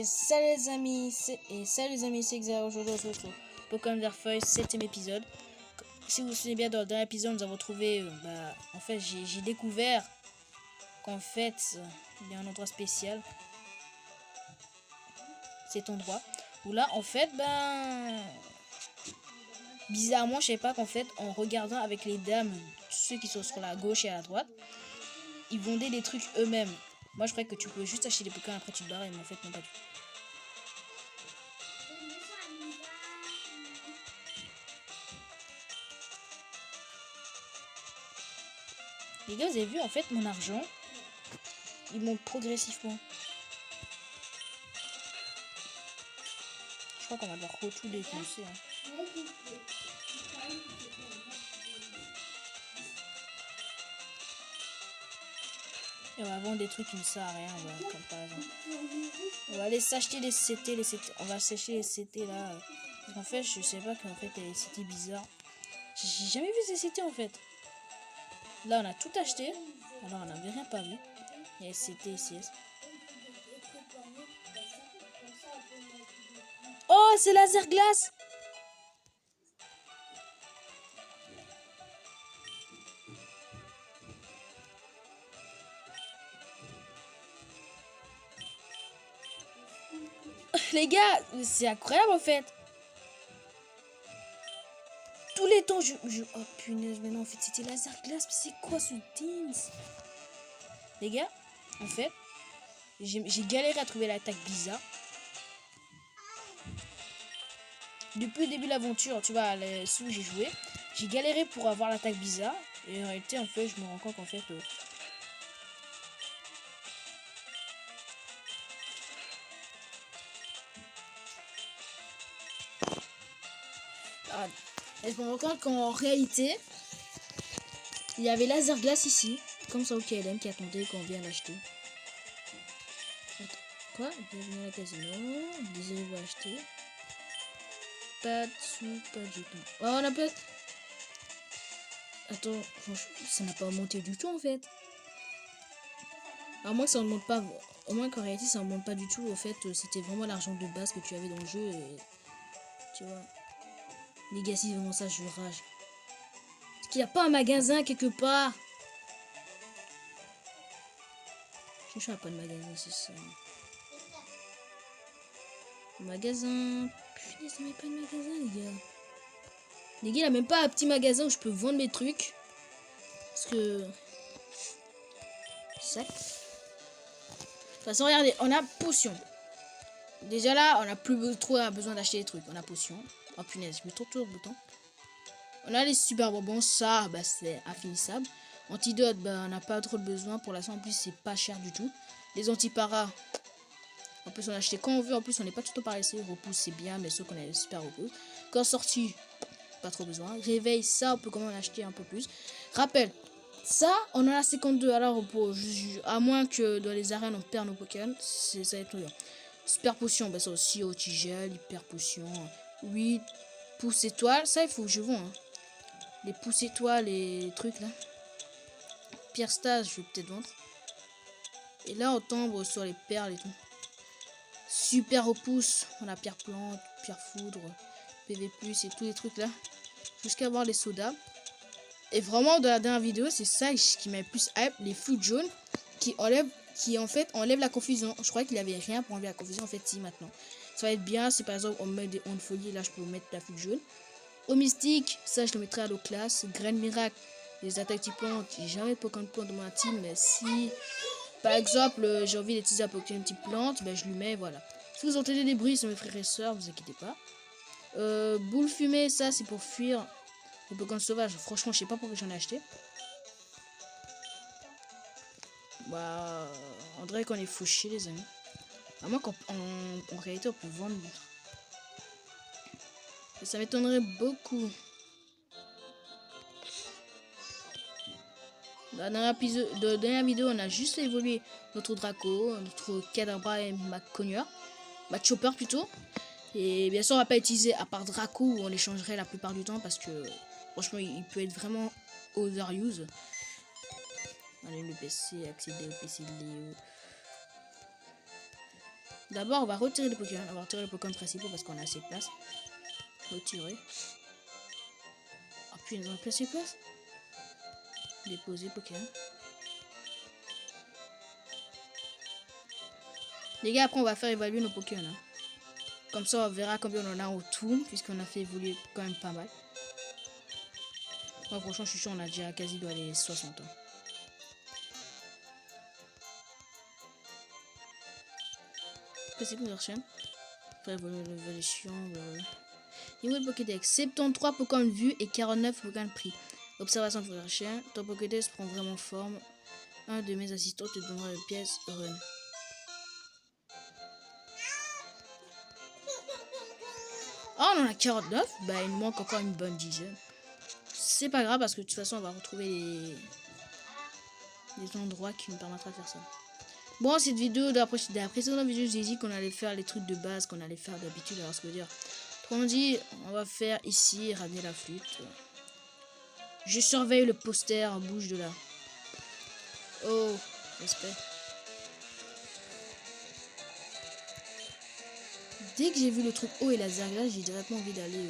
Salut les amis, c'est Xavier. Aujourd'hui on se retrouve pour Pokémon Verfeuille, 7ème épisode. Si vous vous souvenez bien, dans le dernier épisode nous avons trouvé, en fait j'ai découvert qu'en fait il y a un endroit spécial. Cet endroit où là en fait bizarrement je sais pas qu'en fait en regardant avec les dames, ceux qui sont sur la gauche et à la droite, ils vendaient des trucs eux-mêmes. Moi je croyais que tu pouvais juste acheter des Pokémon après tu te barrais, mais en fait non pas du tout. Les gars, vous avez vu en fait mon argent, il monte progressivement. Je crois qu'on va devoir tout défoncer. Et on va vendre des trucs qui ne servent à rien, comme par exemple. On va aller s'acheter les CT, on va s'acheter les CT là. Parce qu'en fait, je sais pas qu'en fait il y a des CT bizarres. J'ai jamais vu ces CT en fait. Là, on a tout acheté. Alors, on n'avait rien pas vu. Il y a CT et CS. Oh, c'est laser glace! Les gars, c'est incroyable en fait. Tous les temps, oh punaise, mais non, en fait, c'était laser glace. Mais c'est quoi ce dance? Les gars, en fait, j'ai galéré à trouver l'attaque bizarre. Depuis le début de l'aventure, tu vois, ceux où j'ai joué, j'ai galéré pour avoir l'attaque bizarre. Et en réalité, en fait, je me rends compte qu'en fait... Et je me rends compte qu'en réalité, il y avait laser glace ici. Comme ça au KLM qui attendait qu'on vienne l'acheter. Quoi? Bienvenue à la casino. Désirez-vous acheter? Pas de sous, pas du tout. Oh, on a pas... Attends, ça n'a pas monté du tout en fait. À moins que ça ne monte pas. Au moins qu'en réalité ça ne monte pas du tout. Au fait, c'était vraiment l'argent de base que tu avais dans le jeu. Et... Tu vois. Legacy, vraiment ça, je rage. Est-ce qu'il n'y a pas un magasin quelque part? Je cherche pas de magasin, c'est ça. Magasin. Putain, ça met pas de magasin, les gars. Les gars, il a même pas un petit magasin où je peux vendre mes trucs. Parce que... Sac. De toute façon, regardez, on a potion. Déjà là, on a plus trop besoin d'acheter des trucs. On a potion. Oh punaise, je mets trop le bouton. On a les super bonbons. Ça, c'est infinissable. Antidote, on n'a pas trop de besoin. Pour l'instant, en plus, c'est pas cher du tout. Les antiparas. En plus, on a acheté quand on veut. En plus, on n'est pas tout le temps paresseux. Repousse, c'est bien, mais sauf qu'on a les super repousse. Quand sorti, pas trop besoin. Réveil, ça, on peut quand même en acheter un peu plus. Rappel, ça, on en a 52. Alors, à moins que dans les arènes, on perd nos Pokémon, ça va être bien. Super potion, ça aussi, au tigel, hyper potion. 8 pouces étoiles. Ça, il faut que je vends. Hein. Les pouces étoiles, les trucs là. Pierre stage, je vais peut-être vendre. Et là, on tombe sur les perles et tout. Super repousse. On a pierre plante, pierre foudre, PV+, et tous les trucs là. Jusqu'à avoir les sodas. Et vraiment, dans la dernière vidéo, c'est ça qui m'a le plus hype. Les flûtes jaunes qui en fait enlèvent la confusion. Je croyais qu'il n'y avait rien pour enlever la confusion. En fait, si, maintenant. Ça va être bien. Si par exemple, on met des ondes folie, là, je peux mettre la flûte jaune. Au mystique, ça, je le mettrai à l'eau classe. Graine miracle, les attaques type plante. J'ai jamais de Pokémon plante dans ma team, mais si, par exemple, j'ai envie d'utiliser un Pokémon type plante, je lui mets, voilà. Si vous entendez des bruits, c'est mes frères et sœurs, vous inquiétez pas. Boule fumée, ça, c'est pour fuir les Pokémon sauvages. Franchement, je sais pas pourquoi j'en ai acheté. On dirait qu'on est fauché, les amis. À moins qu'en réalité, on peut vendre. Et ça m'étonnerait beaucoup. Dans la dernière vidéo, on a juste évolué notre Draco, notre Kadabra et Chopper plutôt. Et bien sûr, on va pas utiliser à part Draco, où on les changerait la plupart du temps parce que franchement, il peut être vraiment overuse. Allez, le PC, accéder au PC de Léo. D'abord, on va retirer les Pokémon. On va retirer les Pokémon principaux parce qu'on a assez de place. Retirer. Ah, puis on a plus assez de place. Déposer Pokémon. Les gars, après, on va faire évaluer nos Pokémon. Hein. Comme ça, on verra combien on en a au tout, puisqu'on a fait évoluer quand même pas mal. Moi, franchement, je suis sûr, on a déjà quasi dans les 60 ans. C'est pour leur chaîne. Faire évoluer l'évolution. Niveau de Pokédex, 73 Pokémon vus et 49 Pokémon pris. Observation de leur chien. Ton Pokédex prend vraiment forme. Un de mes assistants te donnera une pièce run. Oh, on en a 49. Bah, il nous manque encore une bonne dizaine. C'est pas grave parce que de toute façon, on va retrouver les endroits qui nous permettra de faire ça. Bon, cette vidéo, de la précédente vidéo, j'ai dit qu'on allait faire les trucs de base qu'on allait faire d'habitude. Alors, ce que je veux dire, on dit, on va faire ici, ramener la flûte. Je surveille le poster, bouge de là. Oh, respect. Dès que j'ai vu le truc haut et la zerglace, j'ai directement envie d'aller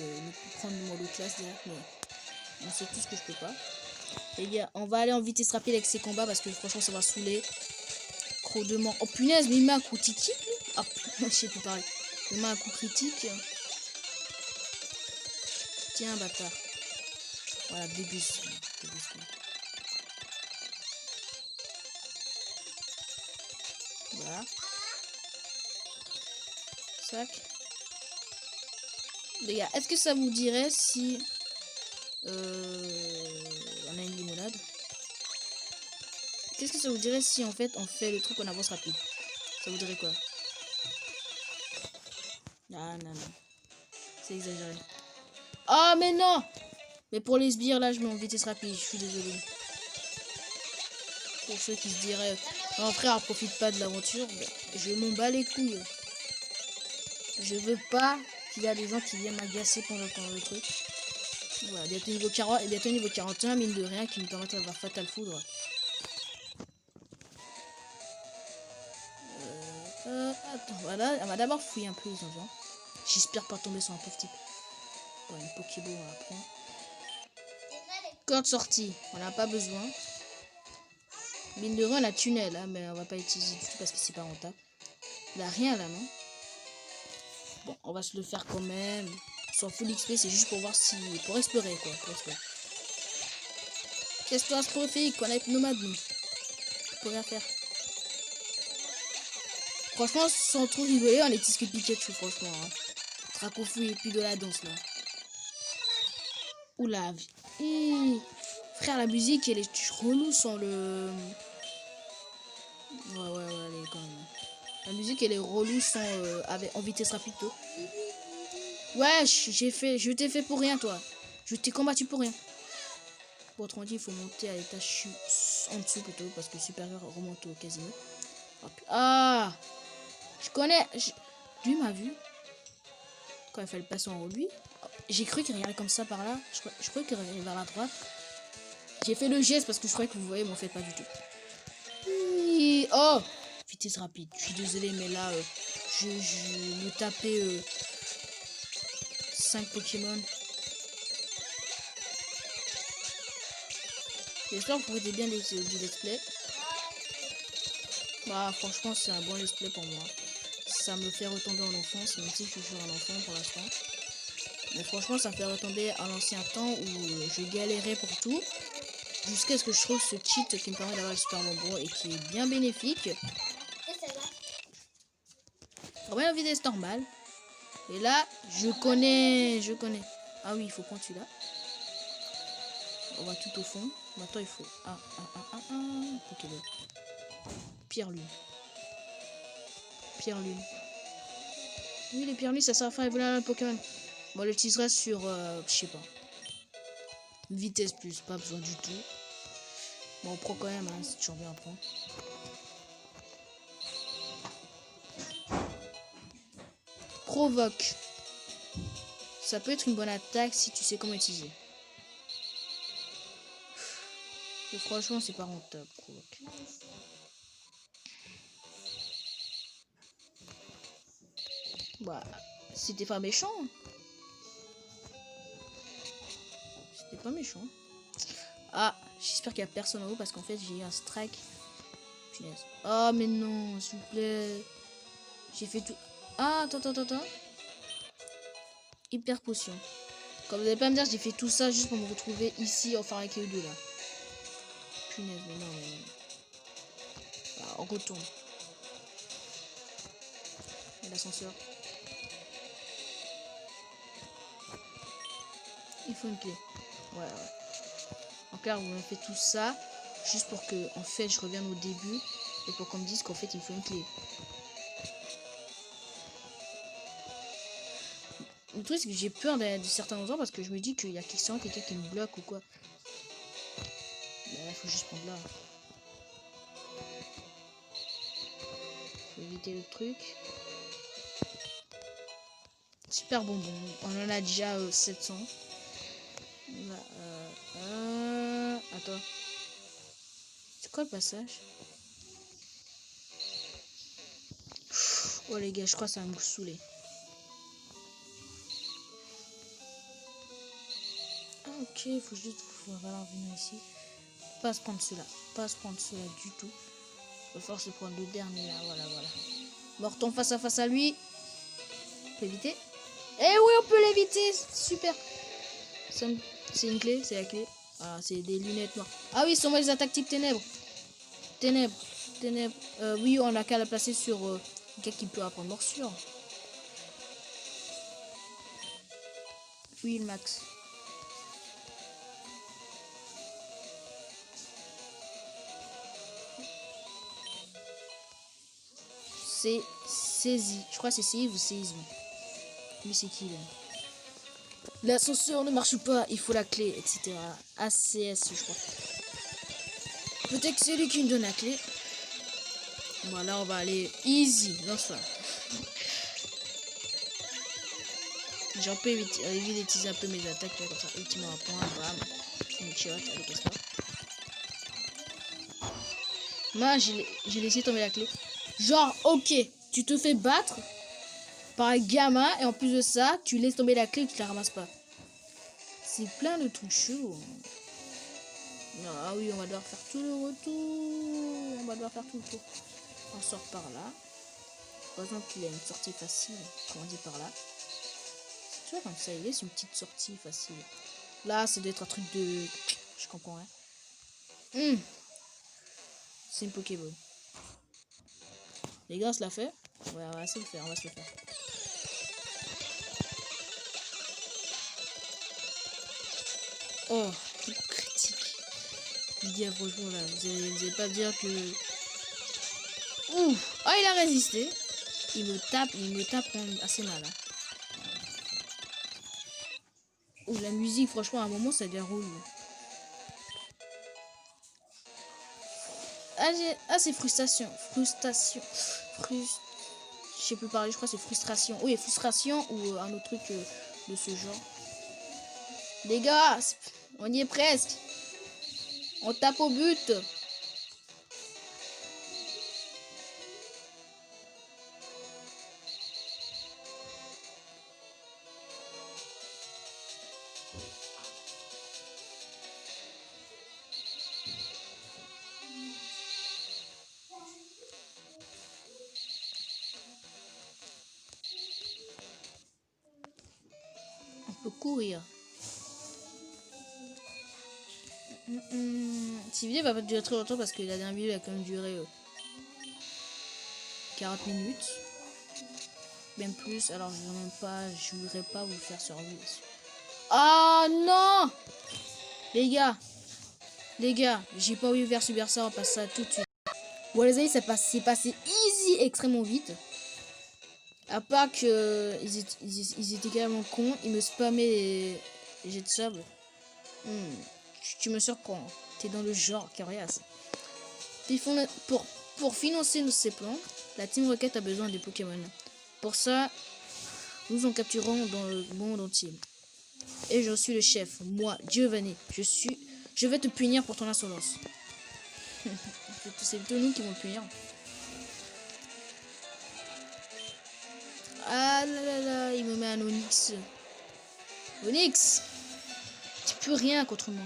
prendre mon mode de classe direct, mais on sait tout ce que je peux pas. Les gars, on va aller en vitesse rapide avec ces combats parce que franchement ça va saouler. Crodement. Oh punaise, mais il met un coup critique lui. Ah, je sais plus pareil. Il met un coup critique. Tiens, bâtard. Voilà, débus. Voilà. Sac. Les gars, est-ce que ça vous dirait si on a une limonade? Qu'est-ce que ça vous dirait si en fait on fait le truc en avance rapide? Ça vous dirait quoi? Ah non, non. C'est exagéré. Oh mais non! Mais pour les sbires là je mets en vitesse rapide, je suis désolé. Pour ceux qui se diraient non frère profite pas de l'aventure, je m'en bats les couilles. Je veux pas qu'il y a des gens qui viennent m'agacer pendant le truc. Voilà, bientôt niveau 40 et bientôt niveau 41, mine de rien, qui nous permettent d'avoir Fatal Foudre. Attends, voilà, on va d'abord fouiller un peu les environs. J'espère pas tomber sur un pauvre type. Bon, une Pokéball on va prendre. Code sortie, on n'a pas besoin. Mine de rien, la tunnel, hein, mais on va pas utiliser du tout parce que c'est pas rentable. Il a rien là, non? Bon, on va se le faire quand même. Sans full XP, c'est juste pour voir si. Pour explorer quoi. Pour explorer. Qu'est-ce que astrophique, on a être nomade nous. Pour rien faire. Franchement, sans trop rigoler, on est plus que Pikachu, franchement. Hein. Dracofou et puis de la danse là. Oula. Frère, la musique, elle est relou sans le. Ouais, elle est quand même. La musique, elle est relou sans. En vitesse rapide. Ouais, je t'ai fait pour rien, toi. Je t'ai combattu pour rien. Pour autrement dit, il faut monter à l'étage en dessous plutôt, parce que supérieur remonte au casino. Hop. Ah, je connais. Lui m'a vu. Quand il fallait passer en haut de lui. J'ai cru qu'il regardait comme ça par là. Je croyais qu'il regardait vers la droite. J'ai fait le geste parce que je croyais que vous voyez, mais en fait pas du tout. Oh, vitesse rapide. Je suis désolé, mais là, je me tapais 5 Pokémon. J'espère que vous avez bien du let's play. Bah franchement c'est un bon let's play pour moi. Ça me fait retomber en enfance, même si je suis toujours un enfant pour l'instant. Mais franchement ça me fait retomber à l'ancien temps où je galérais pour tout. Jusqu'à ce que je trouve ce cheat qui me permet d'avoir le super bonbon et qui est bien bénéfique. On va en vitesse normale. Et là, je connais. Ah oui, il faut prendre celui-là. On va tout au fond. Maintenant, il faut Pokéball. Pierre lune. Oui, les pierres lunes, ça sert à faire évoluer un Pokémon. Bon, on l'utilisera sur, je sais pas. Vitesse plus, pas besoin du tout. Bon, on prend quand même, hein, c'est toujours bien à prendre. Provoque. Ça peut être une bonne attaque si tu sais comment utiliser. Et franchement, c'est pas rentable, provoque. Bah, c'était pas méchant. C'était pas méchant. Ah, j'espère qu'il y a personne en haut parce qu'en fait j'ai eu un strike. Punaise. Oh mais non, s'il vous plaît. J'ai fait tout. Ah, attends. Hyper potion. Comme vous allez pas me dire, j'ai fait tout ça juste pour me retrouver ici, enfin avec les deux là. Punaise, mais non. Ah, on retourne. Et l'ascenseur. Il faut une clé. Ouais. En clair, on a fait tout ça juste pour que, en fait, je revienne au début et pour qu'on me dise qu'en fait, il faut une clé. Le truc, c'est que j'ai peur de certains endroits parce que je me dis qu'il y a quelqu'un qui me bloque ou quoi. Il faut juste prendre là. Faut éviter le truc. Super bonbon. On en a déjà 700. Attends. C'est quoi le passage? Oh les gars, je crois que ça va me saouler. Ah ok, il faut juste falloir venir ici. Pas se prendre cela. Pas se prendre cela du tout. Il va falloir se prendre le dernier là. Voilà. Morton face à face à lui. On peut éviter. Eh oui, on peut l'éviter. Super. C'est une clé, c'est la clé. Ah, c'est des lunettes noires. Ah oui, sont les attaques type ténèbres. Ténèbres. Oui, on a qu'à la placer sur quelqu'un qui peut apprendre morsure. Oui, le max. C'est saisi. Je crois que c'est save ou séisme. Mais c'est qui là? L'ascenseur ne marche pas, il faut la clé, etc. ACS, je crois. Peut-être que c'est lui qui me donne la clé. Bon, là, on va aller easy. Lance-toi. J'en peux éviter d'utiliser un peu mes attaques. Comme ça, ultimement un point, bam. Une shot, allez, casse-toi. Moi, j'ai laissé tomber la clé. Genre, ok, tu te fais battre par un gamin et en plus de ça, tu laisses tomber la clé et tu la ramasses pas. C'est plein de trucs chauds. Ah oui, on va devoir faire tout le retour. On sort par là. Par exemple, il a une sortie facile. Comment on dit par là? Tu vois, comme ça, il laisse une petite sortie facile. Là, c'est d'être un truc de... Je comprends rien. C'est une Pokéball. Les gars, on se l'a fait. Ouais, on va se le faire, Oh, critique. Je dis franchement là, vous allez pas dire que... Ouf. Oh, il a résisté. Il me tape assez mal. Hein. Oh, la musique, franchement, à un moment, ça déroule. Ah, c'est frustration. Je sais plus parler, je crois que c'est frustration. Oui, frustration ou un autre truc de ce genre. Les gars, on y est presque. On tape au but. On peut courir. Cette vidéo va pas durer très longtemps parce que la dernière vidéo a quand même duré 40 minutes. Même plus, alors je voudrais pas vous faire survivre. Ah non! Les gars, j'ai pas envie de faire subir ça, on passe ça tout de suite. Bon les amis, c'est passé easy extrêmement vite. À part que ils étaient carrément cons, ils me spammaient les jets de sable. Tu me surprends, t'es dans le genre coriace. Pour financer ces plans, la Team Rocket a besoin des Pokémon. Pour ça, nous en capturons dans le monde entier. Et je suis le chef, moi, Giovanni. Je vais te punir pour ton insolence. C'est plutôt nous qui vont punir. Ah là Onyx. Onyx, tu peux rien contre moi.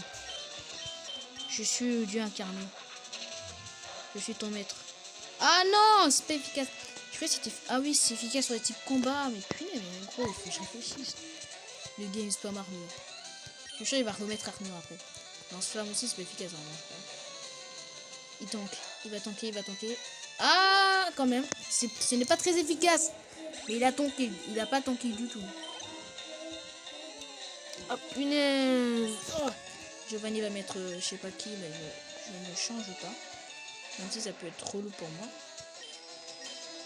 Je suis le dieu incarné. Je suis ton maître. Ah non, c'est pas efficace. Je crois que c'était... Ah oui, c'est efficace sur les types combat. Mais punaise, mais gros, il faut que je réfléchisse. Le game spam armure. Je suis sûr il va remettre armure après. Dans ce flamme aussi, c'est pas efficace. Hein, il tank. Il va tanker, il va tanker. Ah, quand même. Ce n'est pas très efficace. Mais il a tanké. Il a pas tanké du tout. Oh punaise. Oh. Giovanni va mettre je sais pas qui, mais je ne change pas. Même si ça peut être relou pour moi.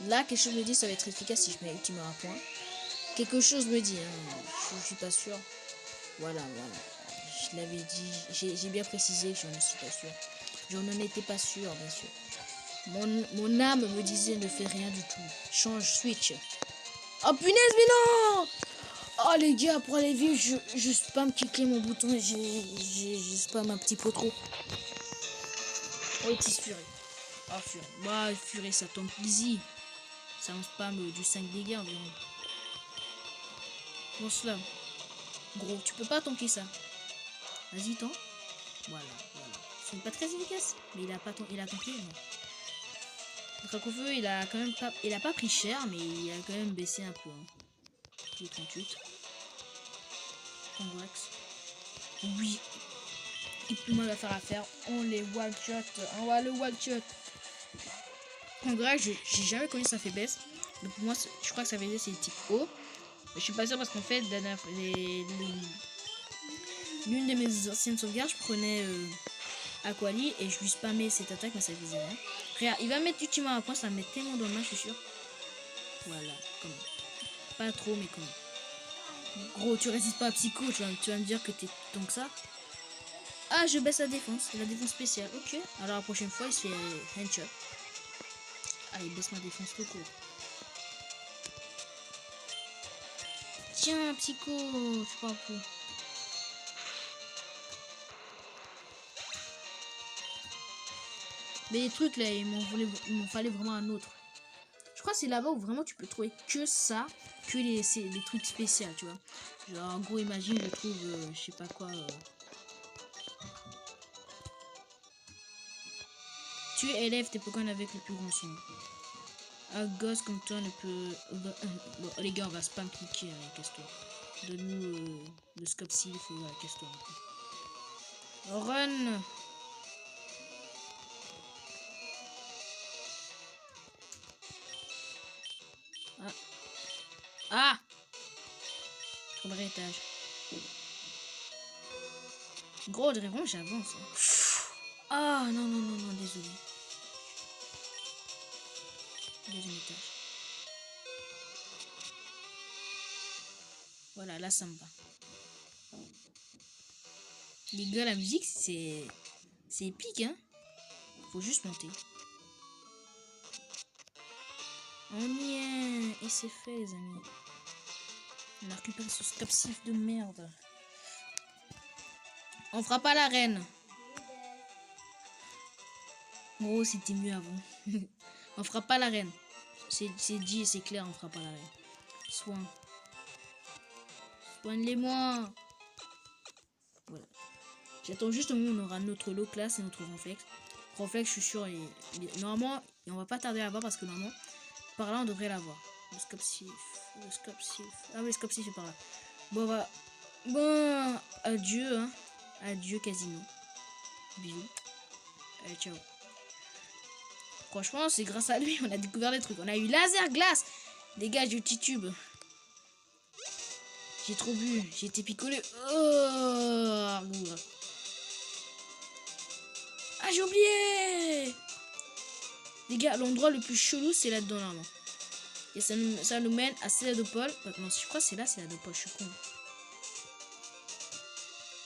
Là, quelque chose me dit ça va être efficace si je mets ultime à point. Quelque chose me dit, hein. Je suis pas sûr. Voilà. Je l'avais dit, j'ai bien précisé que je ne suis pas sûr. Je n'en étais pas sûr, bien sûr. Mon âme me disait ne fais rien du tout. Change, switch. Oh punaise, mais non! Oh les gars, pour aller vite, je spam cliquer mon bouton et j'ai spam un petit peu trop. Oh, il tisse furie. Oh furie. Bah, furie, ça tombe easy. Ça en spam du 5 dégâts environ. Bon, cela. Gros, tu peux pas tanker ça. Vas-y, tant. Voilà. Ce n'est pas très efficace. Mais il a tanké, non. Dracofeu, il a quand même pas... Il a pas pris cher, mais il a quand même baissé un peu. Hein. J'ai 38. Convex. Oui. Et plus mal à faire affaire. On les one-shot. On va le one-shot. Convex, j'ai jamais connu sa faiblesse. Donc pour moi, je crois que sa faiblesse c'est le type O. Mais je suis pas sûr parce qu'en fait, l'une de mes anciennes sauvegardes, je prenais Aquali et je lui spammais cette attaque, mais ça faisait rien. Regarde, il va mettre ultimement à point, ça me met tellement dans le main, je suis sûr. Voilà, comme pas trop, mais comme. Gros, tu résistes pas à Psycho, tu vas me dire que t'es donc ça. Ah, je baisse la défense spéciale, ok. Alors la prochaine fois, il se fait handshot. Ah, il baisse ma défense tout court. Tiens, Psycho, je crois pas. Mais les trucs là, il m'en fallait vraiment un autre. Je crois que c'est là-bas où vraiment tu peux trouver que ça, que les trucs spéciaux, tu vois. Genre, en gros, imagine, je trouve, je sais pas quoi. Tu élèves tes Pokémon avec le plus grand son. Un gosse comme toi ne peut. Bon, les gars, on va spam cliquer avec Castor. Donne-nous le scope s'il faut avec Castor. Run! Ah! Premier étage. Gros, vraiment, j'avance. Hein. Ah, non, désolé. Deuxième étage. Voilà, là, ça me va. Les gars, la musique, c'est épique, hein. Faut juste monter. On y est. Et c'est fait, les amis. On a récupéré ce scapsif de merde. On fera pas la reine. Gros, c'était mieux avant. On fera pas la reine. C'est dit et c'est clair, on fera pas la reine. Soin. Soigne-les-moi. Voilà. J'attends juste au moment où on aura notre low class et notre réflexe. Réflexe, je suis sûr. Normalement, et on va pas tarder à l'avoir parce que normalement, par là, on devrait l'avoir. Le scapsif. Ah oui, le scapsif est par là. Bon, va. Bon, adieu, hein. Adieu, Casino. Bisous. Allez, ciao. Franchement, c'est grâce à lui on a découvert des trucs. On a eu laser glace. Dégage du petit tube. J'ai trop bu. J'ai été picolé. Oh. Ah, j'ai oublié. Les gars, l'endroit le plus chelou, c'est là-dedans, normalement. Et ça nous mène à Céladopole. Non, je crois que c'est là, Céladopole. Je suis con.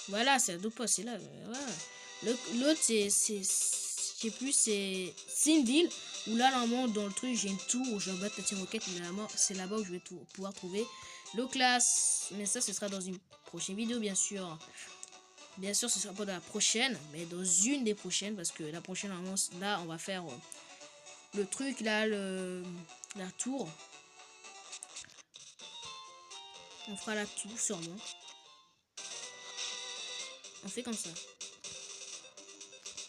Voilà, Céladopole, c'est là. Voilà. L'autre, c'est... Je sais plus, c'est une ville où là, normalement, dans le truc, j'ai une tour où je vais battre la team roquette. C'est là-bas où je vais pouvoir trouver l'eau classe. Mais ça, ce sera dans une prochaine vidéo, bien sûr. Bien sûr, ce sera pas dans la prochaine, mais dans une des prochaines. Parce que la prochaine, normalement, là, on va faire le truc, là, la tour. On fera là tout sûrement. On fait comme ça.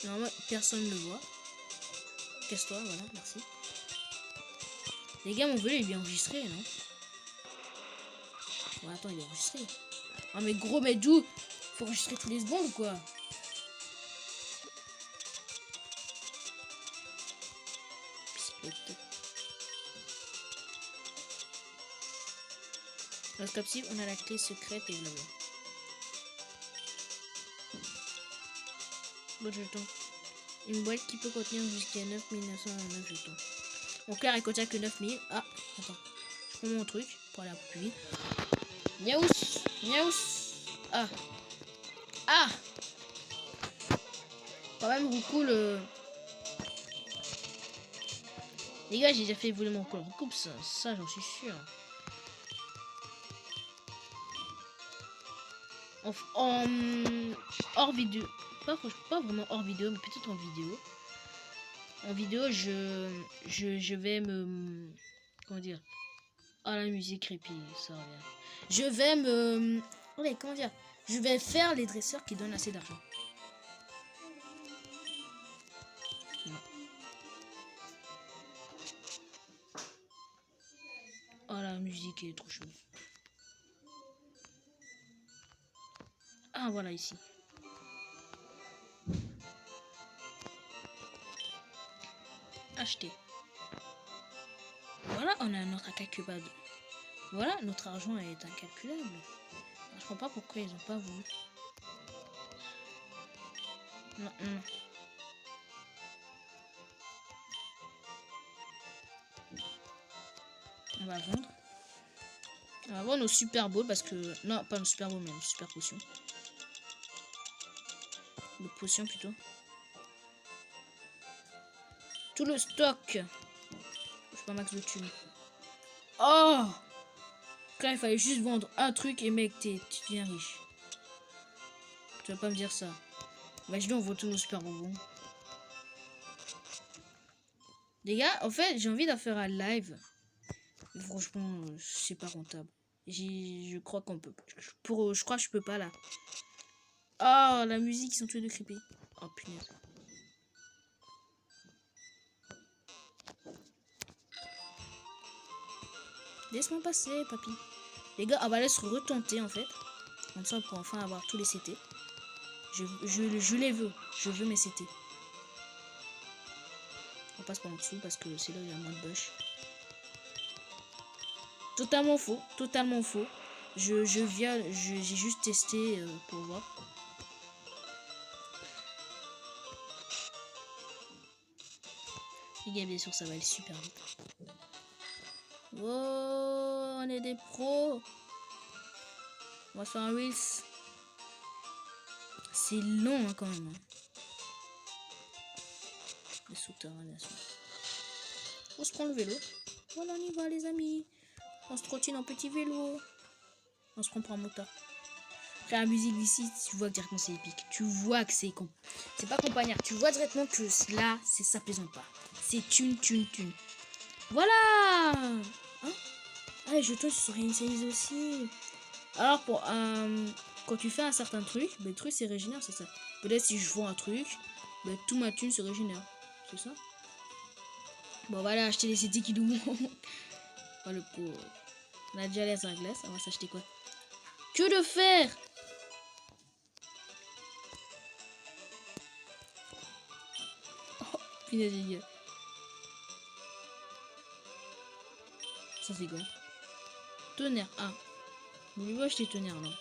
Normalement, personne ne le voit. Casse-toi, voilà, merci. Les gars, mon vélo il est bien enregistré, non? Ouais, attends, il est enregistré. Ah, mais gros, mais d'où? Faut enregistrer tous les secondes ou quoi? Dans ce cas-ci, on a la clé secrète et là-bas. Bon jeton. Une boîte qui peut contenir jusqu'à 9909 jetons. Mon cœur il contient que 9000. Ah, attends. Je prends mon truc pour aller un peu plus vite. Miaous, miaous. Ah. Ah. Quand même beaucoup le... Les gars, j'ai déjà fait voler mon col recoupe, ça j'en suis sûr. En hors vidéo, pas vraiment hors vidéo, mais peut-être en vidéo. En vidéo, je vais me... Comment dire? Ah, la musique creepy, ça revient. Je vais me... Ouais, comment dire? Je vais faire les dresseurs qui donnent assez d'argent. Oh, la musique est trop chaude. Ah, voilà, ici. Acheter. Voilà, on a notre incalculable. Voilà, notre argent est incalculable. Je comprends pas pourquoi ils ont pas voulu. Non, non. On va vendre. On va vendre nos super balls parce que... Non, pas nos super balls, mais nos super potions. Nos potions plutôt. Tout le stock. Je suis pas max de thunes. Oh! Là, il fallait juste vendre un truc et mec, tu deviens riche. Tu vas pas me dire ça. Imaginez, on vend tous nos super bonbons. Les gars, en fait, j'ai envie d'en faire un live. Mais franchement, c'est pas rentable. Je crois qu'on peut. Je crois que je peux pas là. Oh, la musique, ils sont tous de creepy. Oh punaise. Laisse-moi passer, papy. Les gars, on va laisser retenter en fait. Comme ça, on pourra enfin avoir tous les CT. Je les veux. Je veux mes CT. On passe par en dessous parce que c'est là où il y a moins de bush. Totalement faux. Totalement faux. J'ai juste testé pour voir. Les gars, bien sûr, ça va aller super vite. Oh, on est des pros. On va faire un Reels. C'est long hein, quand même. Hein. Les souterrains, bien sûr. On se prend le vélo. Voilà, on y va, les amis. On se trottine en petit vélo. On se prend pour un moteur. Après, la musique d'ici, tu vois que directement c'est épique. Tu vois que c'est con. C'est pas compagnard. Tu vois directement que là, c'est ça plaisante pas. C'est thune. Voilà. Hein? Ah, les jetons, ils se sont réinitialisés aussi. Alors, quand tu fais un certain truc, le truc se régénère, c'est ça. Peut-être si je vends un truc, tout ma thune se régénère. C'est ça? Bon, on va aller acheter les CT qui nous manquent. Oh, le pauvre. On a déjà les inglaise. On va s'acheter quoi? Que de faire? Oh, punaise, les gars. Ça, c'est quoi? Tonnerre. Ah. Je vais acheter tonnerre, non.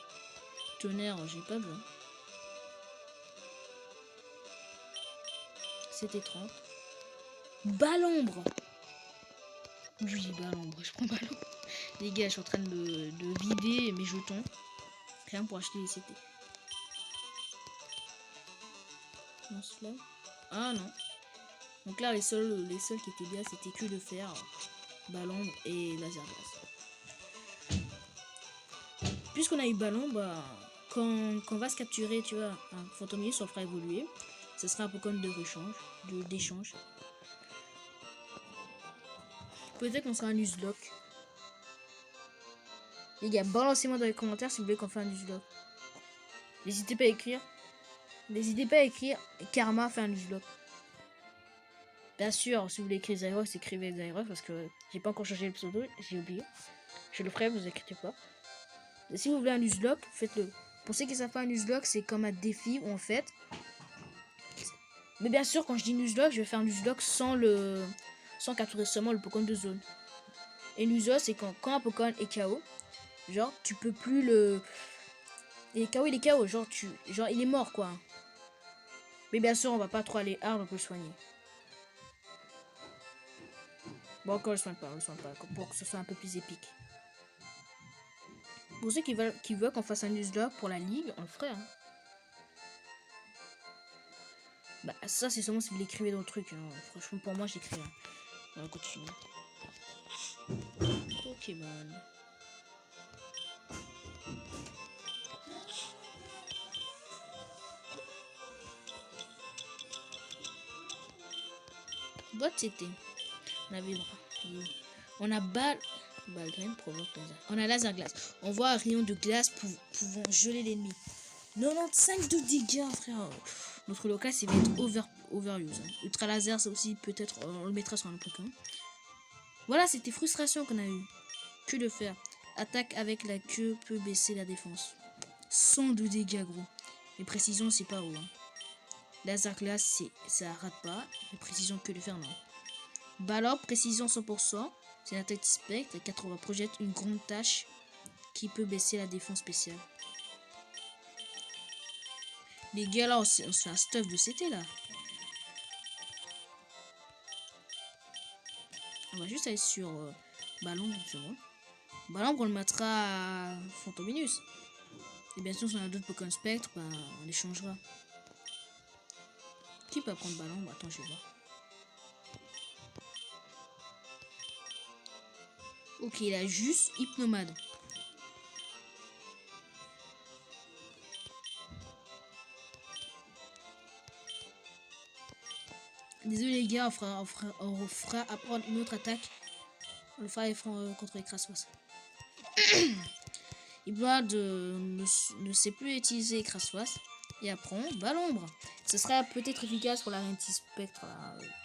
Tonnerre, j'ai pas besoin. C'était 30. Balambre. Oui, balambre. Je prends balambre. Les gars, je suis en train de vider mes jetons. Rien pour acheter les CT. Non, là. Ah non. Donc là, les seuls qui étaient bien, c'était que de fer, balambre et laser glace. Puisqu'on a eu ballon, bah, quand on va se capturer, tu vois, un fantômier, ça fera évoluer. Ce sera un Pokémon de rechange, d'échange. Peut-être qu'on sera un Nuzlocke. Les gars, balancez-moi dans les commentaires si vous voulez qu'on fasse un nuzlocke. N'hésitez pas à écrire. N'hésitez pas à écrire Karma fait un nuzlocke. Bien sûr, si vous voulez écrire Xyrox, écrivez Xyrox parce que j'ai pas encore changé le pseudo, j'ai oublié. Je le ferai, vous inquiétez pas. Et si vous voulez un nuzlocke, faites-le. Pour ceux qui savent pas, un nuzlocke, c'est comme un défi où en fait. Mais bien sûr, quand je dis nuzlocke, je vais faire un nuzlocke sans capturer seulement le Pokémon de zone. Et nuzlocke, c'est quand un Pokémon est KO, genre tu peux plus le. Il est KO, genre il est mort quoi. Mais bien sûr, on va pas trop aller hard, on peut le soigner. Bon, encore on le soigne pas, pour que ce soit un peu plus épique. Pour ceux qui veulent qu'on fasse un nuzlocke pour la ligue, on le ferait. Hein. Bah, ça, c'est seulement si vous l'écrivez dans le truc. Hein. Franchement, pour moi, j'écris. Hein. On va continuer. Pokémon. Boîte c'était. On avait on a Balgraine provoque laser. On a laser glace. On voit un rayon de glace pouvant geler l'ennemi. 95 de dégâts, frère. Notre local, c'est va être overuse. Hein. Ultra laser, ça aussi, peut-être, on le mettra sur un Pokémon. Voilà, c'était frustration qu'on a eu. Que de faire. Attaque avec la queue peut baisser la défense. 100 de dégâts, gros. Les précisions, c'est pas haut. Hein. Laser glace, ça rate pas. Les précisions, que de faire, non. Ballon, précision 100%. C'est une attaque spectre. Et 80 projette une grande tâche qui peut baisser la défense spéciale. Les gars, là, on se fait un stuff de CT, là. On va juste aller sur Ballon, c'est bon. Ballon, on le mettra à Fantominus. Et bien sûr, si on a d'autres Pokémon Spectre, bah, on les changera. Qui peut prendre Ballon? Bah, attends, je vais voir. Ok, il a juste Hypnomade. Désolé les gars, on fera apprendre une autre attaque. On le fera contre les Crassos. Hypnomade ne sait plus utiliser Crassos. Et apprend Ballombre. Ce sera peut-être efficace pour la reine Spectre,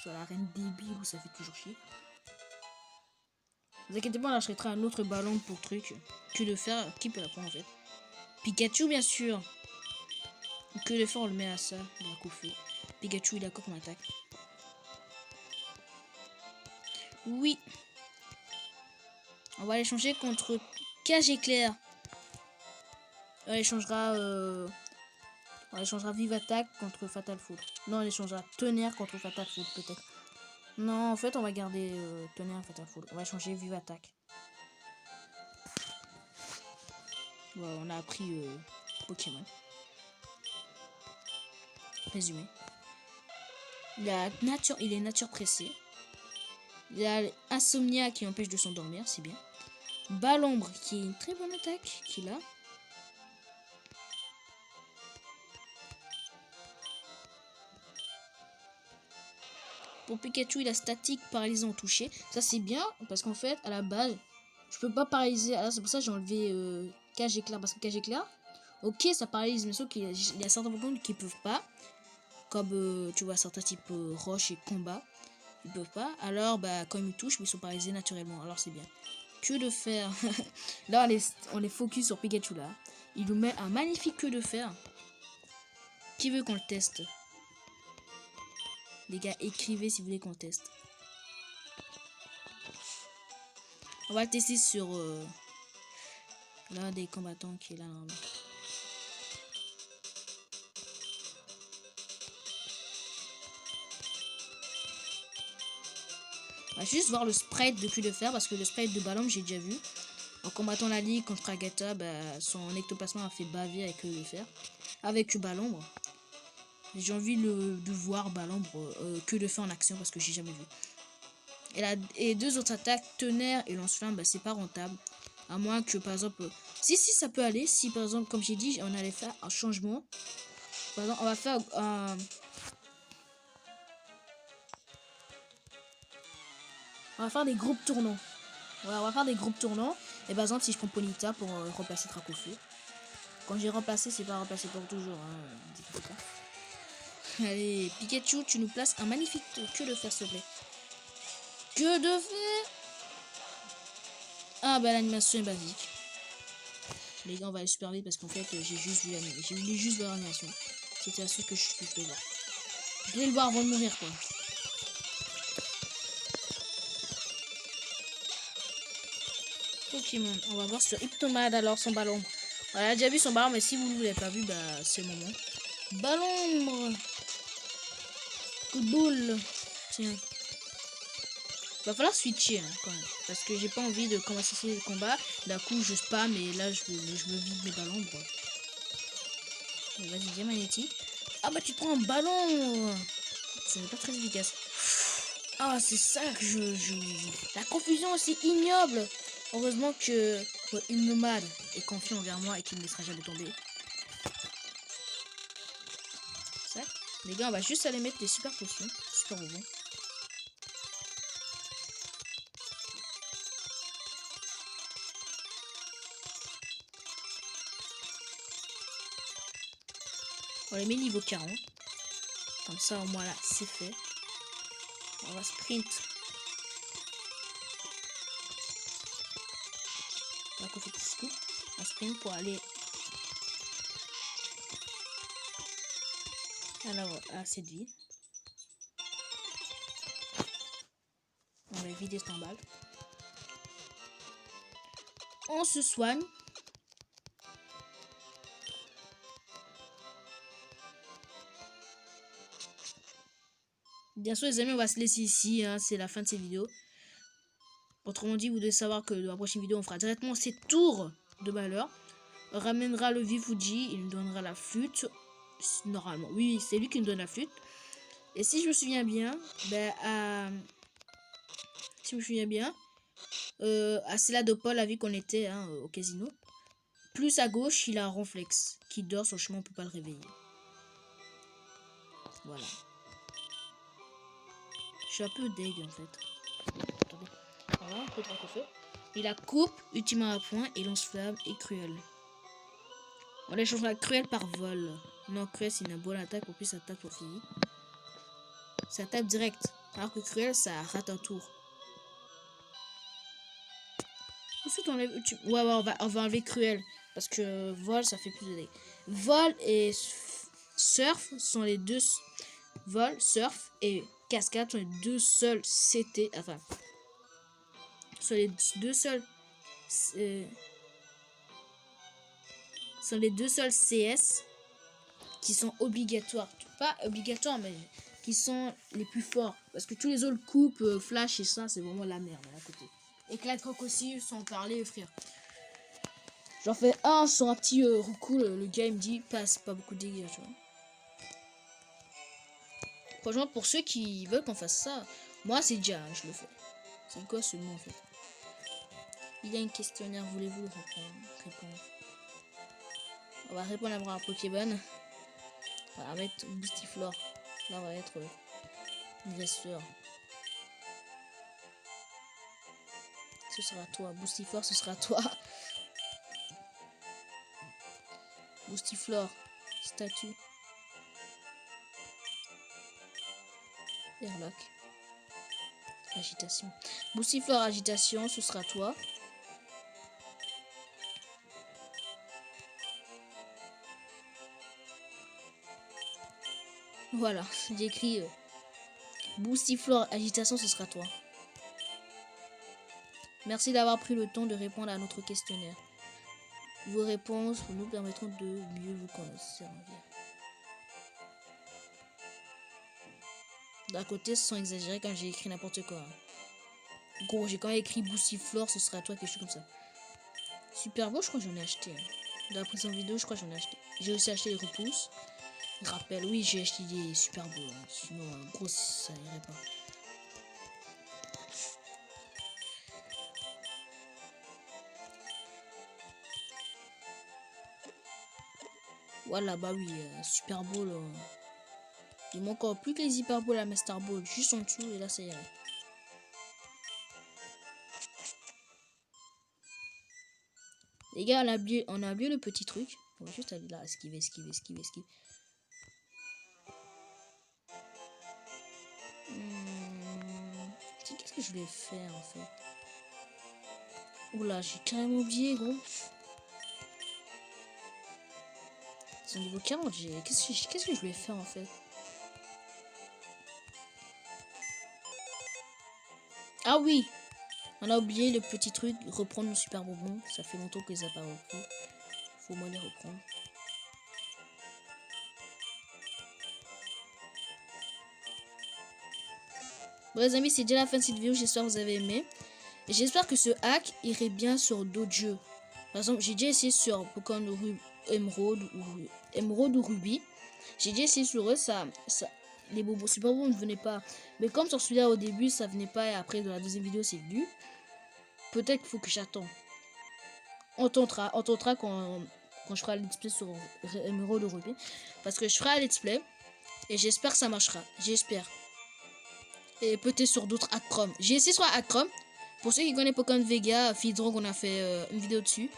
sur la reine débile où ça fait toujours chier. Ne vous inquiétez pas, on achètera un autre ballon pour truc. Que de faire, qui peut la prendre en fait? Pikachu bien sûr. Que de faire, on le met à ça, dans la Kofu. Pikachu il a quoi comme attaque? Oui. On va l'échanger contre Cage Éclair. On échangera Vive Attaque contre Fatal Foot. Non, on échangera Tonnerre contre Fatal Foot peut-être. Non, en fait, on va garder Tonnerre et Fatal Foot. On va changer Vive Attaque. Voilà, on a appris Pokémon. Résumé. Il est nature pressée. Il y a Insomnia qui empêche de s'endormir, c'est bien. Ballombre qui est une très bonne attaque qu'il a. Pour Pikachu, il a statique, paralysé en touché. Ça c'est bien parce qu'en fait, à la base, je peux pas paralyser. Alors c'est pour ça que j'ai enlevé Cage Éclair. Parce que Cage Éclair, ok, ça paralyse, mais sauf qu'il y a certains Pokémon qui peuvent pas. Comme tu vois, certains types roche et combat. Ils peuvent pas. Alors, bah, quand ils me touchent, ils sont paralysés naturellement. Alors c'est bien. Que de fer. Là, on est focus sur Pikachu là. Il nous met un magnifique queue de fer. Qui veut qu'on le teste? Les gars, écrivez si vous voulez qu'on le teste. On va le tester sur l'un des combattants qui est là. On va juste voir le sprite de queue de fer parce que le sprite de Ballon j'ai déjà vu. En combattant la ligue contre Agatha, bah, son ectoplasma a fait baver avec queue de fer. Avec Ballombre. J'ai envie de voir Ballombre queue de fer en action parce que j'ai jamais vu. Et deux autres attaques, Tonnerre et Lance-Flamme, bah, c'est pas rentable. À moins que par exemple. Si ça peut aller. Si par exemple, comme j'ai dit, on allait faire un changement. Par exemple, on va faire on va faire des groupes tournants. Ouais, on va faire des groupes tournants. Et par exemple, si je prends Ponyta pour remplacer Dracofeu. Quand j'ai remplacé, c'est pas remplacé pour toujours. Hein, pas. Allez, Pikachu, tu nous places un magnifique queue de fer, s'il te plaît. Que de fer. Ah bah l'animation est basique. Les gars, on va aller super vite parce qu'en fait, j'ai juste vu l'animation. C'était la seule que je voulais voir. Je voulais le voir avant de mourir, quoi. Pokémon, on va voir sur Hypnomade alors son ballon. On a déjà vu son ballon, mais si vous ne l'avez pas vu, bah c'est le moment. Ballon. Coup de boule. Tiens. Va falloir switcher hein, quand même. Parce que j'ai pas envie de commencer le combat. D'un coup je spam et là je me vide mes ballons. Bon. Vas-y, viens magnétique. Ah bah tu prends un ballon. Ce n'est pas très efficace. Ah c'est ça que je... La confusion c'est ignoble. Heureusement que une nomade est confiant envers moi et qu'il ne me laissera jamais tomber. Ça. Les gars on va juste aller mettre des super potions. Super bonbons. On les met niveau 40. Comme ça, au moins là, c'est fait. On va sprint. On va faire petit scoop. On sprint pour aller à cette vie. On va vider cette emballe. On se soigne. Bien sûr les amis, on va se laisser ici, hein, c'est la fin de cette vidéo. Autrement dit, vous devez savoir que dans la prochaine vidéo, on fera directement 7 tours de malheur. On ramènera le Vifuji, il nous donnera la flûte. Normalement, oui, c'est lui qui nous donne la flûte. Et si je me souviens bien, si je me souviens bien, à cela de Paul, a vu qu'on était hein, au casino. Plus à gauche, il a un Ronflex qui dort sur le chemin, on peut pas le réveiller. Voilà. Je suis un peu deg en fait. Attendez. Voilà, un peu de Dracofeu. Il a coupe, ultimement à point et lance-flamme et cruel. On échange la cruel par vol. Non, cruel c'est une bonne attaque, en plus ça tape pour finir. Ça tape direct. Alors que cruel ça rate un tour. Ensuite on enlève. Ouais, on va enlever cruel. Parce que vol ça fait plus de dégâts. Vol et surf sont les deux. Vol, surf et cascade sont les deux seuls CT. Enfin. Sont les deux seuls. Sont les deux seuls CS qui sont obligatoires. Pas obligatoires, mais qui sont les plus forts. Parce que tous les autres coupes, flash et ça, c'est vraiment la merde à côté. Éclat de coq aussi, sans parler, frère. J'en fais un sur un petit roucou, le gars il me dit passe pas beaucoup de dégâts, tu vois. Franchement, pour ceux qui veulent qu'on fasse ça, moi c'est déjà, je le fais. C'est quoi ce mot en fait? Il y a une questionnaire, voulez-vous répondre? On va répondre à un Pokémon. On va mettre Boostiflore. Là, on va être Dresseur. Ce sera toi. Boostiflore, ce sera toi. Boostiflore. Statue. Airlock. Agitation. Boostiflore, agitation, ce sera toi. Voilà, j'ai écrit Boostiflore, agitation, ce sera toi. Merci d'avoir pris le temps de répondre à notre questionnaire. Vos réponses nous permettront de mieux vous connaître. D'un côté, sans exagérer quand j'ai écrit n'importe quoi. Gros, j'ai quand même écrit Boostiflore, ce sera toi, quelque chose comme ça. Super beau, je crois que j'en ai acheté. Dans la précédente vidéo, je crois que j'en ai acheté. J'ai aussi acheté les repousses. Rappel, oui, j'ai acheté des super beaux. Hein. Sinon, gros, ça irait pas. Voilà, bah oui, super beau. Là. Il manque encore plus que les hyper balls à Master Ball, juste en dessous, et là, ça irait. Les gars, on a oublié le petit truc. On va juste aller là, esquiver. Qu'est-ce que je voulais faire en fait? Oula, j'ai carrément oublié, gros. C'est au niveau 40, qu'est-ce que je voulais faire en fait? Ah oui! On a oublié le petit truc, reprendre nos super bonbons. Ça fait longtemps que les a pas repris. Faut moi les reprendre. Bon les amis, c'est déjà la fin de cette vidéo. J'espère que vous avez aimé. J'espère que ce hack irait bien sur d'autres jeux. Par exemple, j'ai déjà essayé sur Pokémon Emerald ou Ruby. J'ai déjà essayé sur eux, les bobos super bons ne venaient pas. Mais comme sur celui-là au début, ça venait pas et après dans la deuxième vidéo c'est venu. Peut-être qu'il faut que j'attende. On tentera quand je ferai un let's play sur Emerald ou Ruby. Parce que je ferai un let's play et j'espère que ça marchera. J'espère. Et peut-être sur d'autres hack Chrome. J'ai essayé sur hack Chrome. Pour ceux qui connaissent Pokémon Vega, Fidrong, on a fait une vidéo dessus.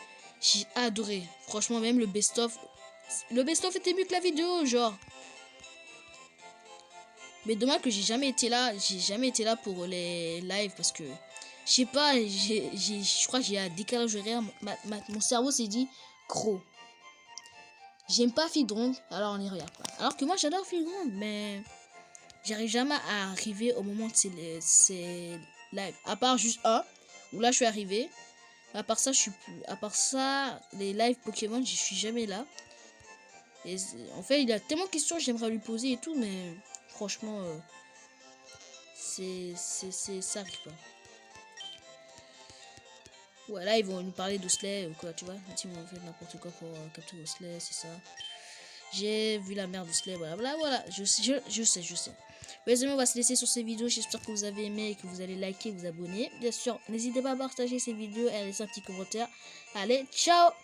J'ai adoré. Franchement, même le best-of. Le best-of était mieux que la vidéo, genre. Mais dommage que j'ai jamais été là. J'ai jamais été là pour les lives parce que je sais pas. Je crois que j'ai un décalage horaire. Mon cerveau s'est dit gros. J'aime pas Fidrong, alors on y regarde pas. Alors que moi j'adore Fidrong, mais j'arrive jamais à arriver au moment de ces lives. À part juste un où là je suis arrivé. À part ça, les lives Pokémon, je suis jamais là. Et en fait, il y a tellement de questions que j'aimerais lui poser et tout, mais franchement, ça arrive pas. Ouais, là, ils vont nous parler d'Osley ou quoi, tu vois. Ils vont faire n'importe quoi pour capturer Osley, c'est ça. J'ai vu la mère d'Osley, voilà. Je sais. Les amis, on va se laisser sur ces vidéos. J'espère que vous avez aimé et que vous allez liker et vous abonner. Bien sûr, n'hésitez pas à partager ces vidéos et à laisser un petit commentaire. Allez, ciao!